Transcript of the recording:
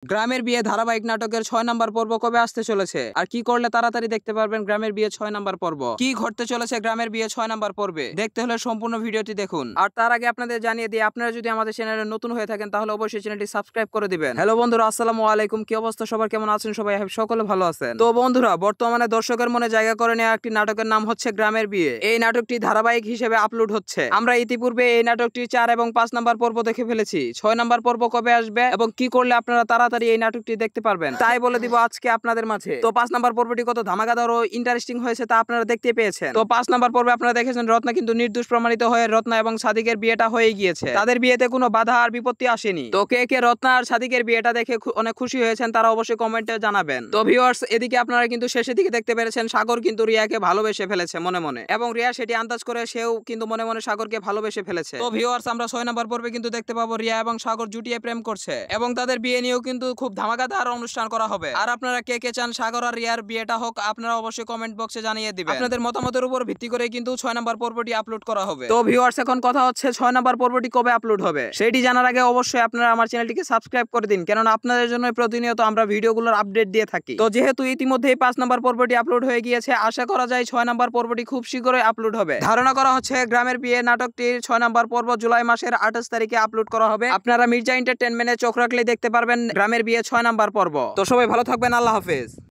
গ্রামের বিয়ে ধারাবাহিক নাটকের ৬ নাম্বার পর্ব কবে আসতে চলেছে আর কি করলে তাড়াতাড়ি দেখতে পারবেন গ্রামের বিয়ে ৬ নাম্বার পর্ব, কি ঘটতে চলেছে গ্রামের বিয়ে ৬ নাম্বার পর্বে দেখতে হলে সম্পূর্ণ ভিডিওটি দেখুন। আর তার আগে আপনাদের জানিয়ে দিই, আপনারা যদি আমাদের চ্যানেলে নতুন হয়ে থাকেন তাহলে অবশ্যই চ্যানেলটি সাবস্ক্রাইব করে দিবেন। হ্যালো বন্ধুরা, আসসালামু আলাইকুম। কি অবস্থা সবার, কেমন আছেন সবাই? সকলে ভালো আছেন তো? বন্ধুরা, বর্তমানে দর্শকের মনে জায়গা করে নেওয়া একটি নাটকের নাম হচ্ছে গ্রামের বিয়ে। এই নাটকটি ধারাবাহিক হিসেবে আপলোড হচ্ছে। আমরা ইতিপূর্বে এই নাটকটি 4 এবং 5 নাম্বার পর্ব দেখে ফেলেছি। 6 নাম্বার পর্ব কবে আসবে এবং কি করলে আপনারা তাড়াতাড়ি এই নাটকটি দেখতে পারবেন তাই বলে দিব আজকে আপনাদের মাঝে। তো 5 নাম্বার পর্বটি কত ধামাকাদার ও ইন্টারেস্টিং হয়েছে তা আপনারা দেখতে পেয়েছেন। তো 5 নাম্বার পর্বে আপনারা দেখেছেন রত্না কিন্তু নির্দোষ প্রমাণিত হয়ে রত্না এবং সাদিকের বিয়েটা হয়ে গিয়েছে। তাদের বিয়েতে কোনো বাধা আর বিপত্তি আসেনি। তো কে কে রত্না আর সাদিকের বিয়েটা দেখে অনেক খুশি হয়েছেন তারা অবশ্যই কমেন্টে জানাবেন। তো ভিউয়ার্স, এদিকে আপনারা কিন্তু শেষের দিকে দেখতে পেরেছেন সাগর কিন্তু রিয়াকে ভালোবেসে ফেলেছে মনে মনে, এবং রিয়া সেটি আন্দাজ করে সেও কিন্তু মনে মনে সাগরকে ভালোবেসে ফেলেছে। তো ভিউয়ার্স, আমরা 6 নাম্বার পর্বে কিন্তু দেখতে পাবো রিয়া এবং সাগর জুটিয়ে প্রেম করছে এবং তাদের বিয়ে নিয়েও কিন্তু খুব ধামাকাদার অনুষ্ঠান করা হবে। আর আপনারা কে কে চান সাগর আর রিয়ার বিয়েটা হোক আপনারা অবশ্যই কমেন্ট বক্সে জানিয়ে দিবেন। আপনাদের মতামতের উপর ভিত্তি করে কিন্তু 6 নাম্বার পর্বটি আপলোড করা হবে। তো ভিউয়ার্স, এখন কথা হচ্ছে 6 নাম্বার পর্বটি কবে আপলোড হবে সেটি জানার আগে অবশ্যই আপনারা আমার চ্যানেলটিকে সাবস্ক্রাইব করে দিন, কেননা আপনাদের জন্য প্রতিনিয়ত আমরা ভিডিওগুলোর আপডেট দিয়ে থাকি। তো যেহেতু ইতিমধ্যেই 5 নাম্বার পর্বটি আপলোড হয়ে গিয়েছে, আশা করা যায় 6 নাম্বার পর্বটি খুব শীঘ্রই আপলোড হবে। ধারণা করা হচ্ছে গ্রামের বিয়ে নাটকটির 6 নাম্বার পর্ব জুলাই মাসের 28 তারিখে আপলোড করা হবে। আপনারা মির্জা এন্টারটেইনমেন্টে চোখ রাখলেই দেখতে পারবেন গ্রামের বিয়ে 6 নাম্বার পর্ব। তো সবাই ভালো থাকবেন, আল্লাহ হাফেজ।